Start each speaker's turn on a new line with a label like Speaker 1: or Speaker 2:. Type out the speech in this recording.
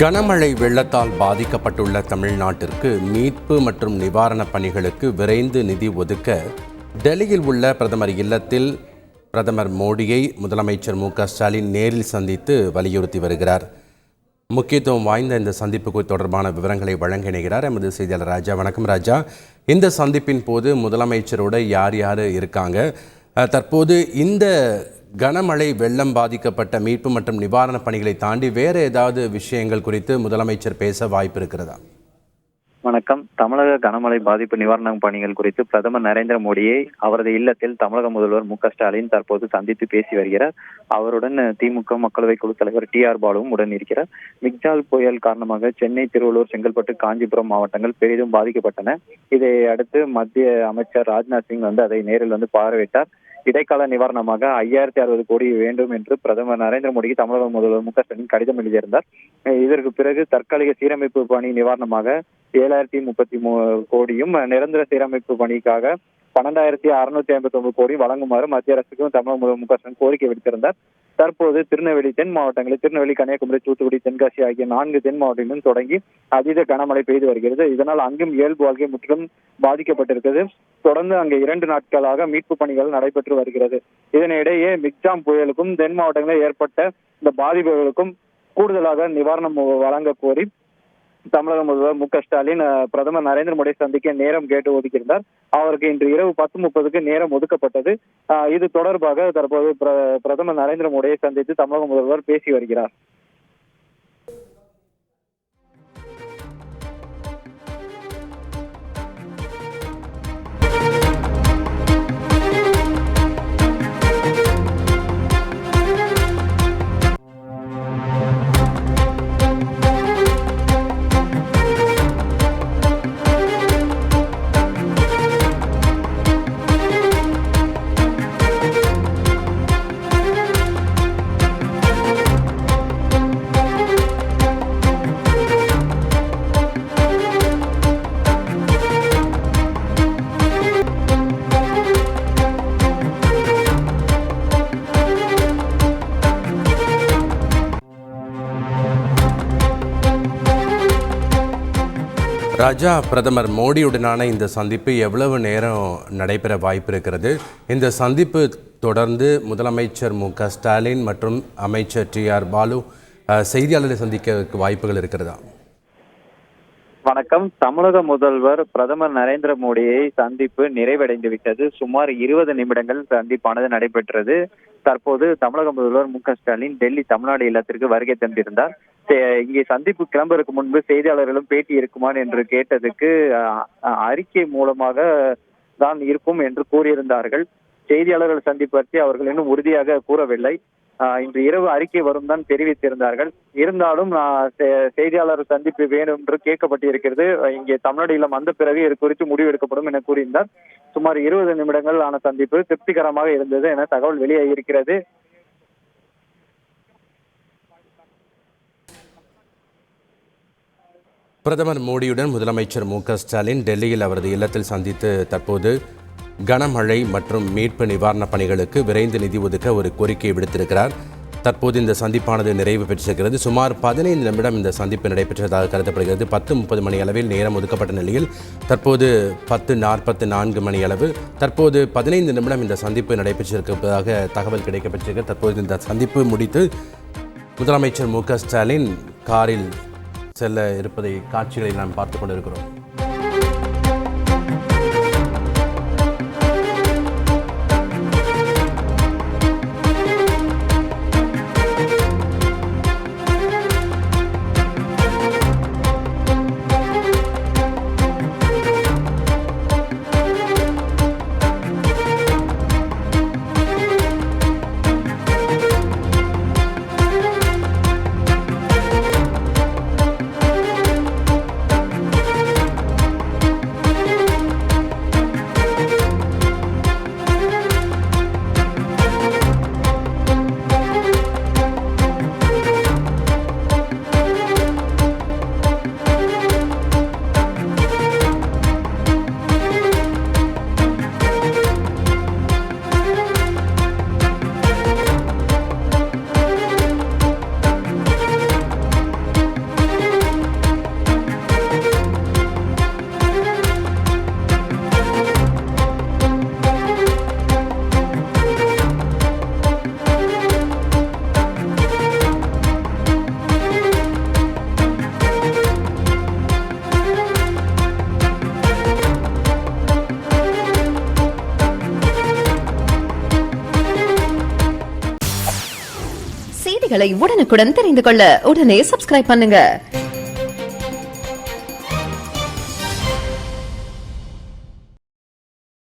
Speaker 1: கனமழை வெள்ளத்தால் பாதிக்கப்பட்டுள்ள தமிழ்நாட்டிற்கு மீட்பு மற்றும் நிவாரணப் பணிகளுக்கு விரைந்து நிதி ஒதுக்க டெல்லியில் உள்ள பிரதமர் இல்லத்தில் பிரதமர் மோடியை முதலமைச்சர் ஸ்டாலின் நேரில் சந்தித்து வலியுறுத்தி வருகிறார். முக்கியத்துவம் வாய்ந்த இந்த சந்திப்புக்கு தொடர்பான விவரங்களை வழங்க இணைகிறார் எமது செய்தியாளர் ராஜா. வணக்கம் ராஜா. இந்த சந்திப்பின் போது முதலமைச்சரோட யார் யார் இருக்காங்க? தற்போது இந்த கனமழை வெள்ளம் பாதிக்கப்பட்ட மீட்பு மற்றும் நிவாரணப் பணிகளை தாண்டி வேறு ஏதாவது விஷயங்கள் குறித்து முதலமைச்சர் பேச வாய்ப்பு இருக்கிறதா?
Speaker 2: வணக்கம். தமிழக கனமழை பாதிப்பு நிவாரண பணிகள் குறித்து பிரதமர் நரேந்திர மோடியை அவரது இல்லத்தில் தமிழக முதல்வர் ஸ்டாலின் தற்போது சந்தித்து பேசி வருகிறார். அவருடன் திமுக மக்களவை குழு தலைவர் TR பாலுவும் உடன் இருக்கிறார். மிக்ஜால் புயல் காரணமாக சென்னை, திருவள்ளூர், செங்கல்பட்டு, காஞ்சிபுரம் மாவட்டங்கள் பெரிதும் பாதிக்கப்பட்டன. இதை அடுத்து மத்திய அமைச்சர் ராஜ்நாத் சிங் அதை நேரில் பார்வையிட்டார். இடைக்கால நிவாரணமாக 5060 கோடி வேண்டும் என்று பிரதமர் நரேந்திர மோடிக்கு தமிழக முதல்வர் ஸ்டாலின் கடிதம் எழுதியிருந்தார். இதற்கு பிறகு தற்காலிக சீரமைப்பு பணி நிவாரணமாக 7033 கோடியும், நிரந்தர சீரமைப்பு பணிக்காக 12659 கோடி வழங்குமாறு மத்திய அரசுக்கும் தமிழக முதல்வர் ஸ்டாலின் கோரிக்கை விடுத்திருந்தார். தற்போது திருநெல்வேலி, தென் மாவட்டங்களில் திருநெல்வேலி, கன்னியாகுமரி, தூத்துக்குடி, தென்காசி ஆகிய 4 தென் மாவட்டங்களிலும் தொடங்கி அதீத கனமழை பெய்து வருகிறது. இதனால் அங்கும் இயல்பு வாழ்க்கை முற்றிலும் பாதிக்கப்பட்டிருக்கிறது. தொடர்ந்து அங்கே 2 நாட்களாக மீட்பு பணிகள் நடைபெற்று வருகிறது. இதனிடையே மிக்ஜாம் புயலுக்கும் தென் மாவட்டங்களில் ஏற்பட்ட இந்த பாதிப்புகளுக்கும் கூடுதலாக நிவாரணம் வழங்க கோரி தமிழக முதல்வர் ஸ்டாலின் பிரதமர் நரேந்திர மோடியை சந்திக்க நேரம் கேட்டு ஒதுக்கியிருந்தார். அவருக்கு இன்று இரவு 10:30க்கு நேரம் ஒதுக்கப்பட்டது. இது தொடர்பாக தற்போது பிரதமர் நரேந்திர மோடியை சந்தித்து தமிழக முதல்வர் பேசி வருகிறார்.
Speaker 1: ராஜா, பிரதமர் மோடியுடனான இந்த சந்திப்பு எவ்வளவு நேரம் நடைபெற வாய்ப்பு இருக்கிறது? இந்த சந்திப்பு தொடர்ந்து முதலமைச்சர் ஸ்டாலின் மற்றும் அமைச்சர் TR பாலு செய்தியாளர்களை சந்திக்க வாய்ப்புகள் இருக்கிறதா?
Speaker 2: வணக்கம். தமிழக முதல்வர் பிரதமர் நரேந்திர மோடியை சந்திப்பு நிறைவடைந்து விட்டது. சுமார் 20 நிமிடங்கள் சந்திப்பானது நடைபெற்றது. தற்போது தமிழக முதல்வர் ஸ்டாலின் டெல்லி தமிழ்நாடு இல்லத்திற்கு வருகை தந்திருந்தார். இங்கே சந்திப்பு கிளம்புவதற்கு முன்பு செய்தியாளர்களும் பேட்டி இருக்குமா என்று கேட்டதுக்கு அறிக்கை மூலமாக தான் இருக்கும் என்று கூறியிருந்தார்கள். செய்தியாளர்கள் சந்திப்பு பற்றி அவர்கள் இன்னும் உறுதியாக கூறவில்லை. இன்று இரவு அறிக்கை வரும் தான் தெரிவித்திருந்தார்கள். இருந்தாலும் செய்தியாளர் சந்திப்பு வேணும் என்று கேட்கப்பட்டிருக்கிறது. இங்கே தமிழ்நாடு இல்லம் வந்த பிறகு இது குறித்து முடிவு எடுக்கப்படும் என கூறியிருந்தார். சுமார் 20 நிமிடங்கள் ஆன சந்திப்பு திருப்திகரமாக இருந்தது என தகவல் வெளியாகியிருக்கிறது.
Speaker 1: பிரதமர் மோடியுடன் முதலமைச்சர் ஸ்டாலின் டெல்லியில் அவரது இல்லத்தில் சந்தித்து தற்போது கனமழை மற்றும் மீட்பு நிவாரணப் பணிகளுக்கு விரைந்து நிதி ஒதுக்க ஒரு கோரிக்கையை விடுத்திருக்கிறார். தற்போது இந்த சந்திப்பானது நிறைவு பெற்றிருக்கிறது. சுமார் 15 நிமிடம் இந்த சந்திப்பு நடைபெற்றதாக கருதப்படுகிறது. 10:30 மணி அளவில் நேரம் ஒதுக்கப்பட்ட நிலையில் தற்போது 10:44 மணி அளவு. தற்போது 15 நிமிடம் இந்த சந்திப்பு நடைபெற்றிருப்பதாக தகவல் கிடைக்கப்பட்டிருக்கிறது. தற்போது இந்த சந்திப்பு முடித்து முதலமைச்சர் ஸ்டாலின் காரில் செல்ல இருப்பதை காட்சிகளை நாம் பார்த்து கொண்டிருக்கிறோம்.
Speaker 3: செய்திகளை உடனுக்குடன் தெரிந்து கொள்ள உடனே சப்ஸ்கிரைப் பண்ணுங்க.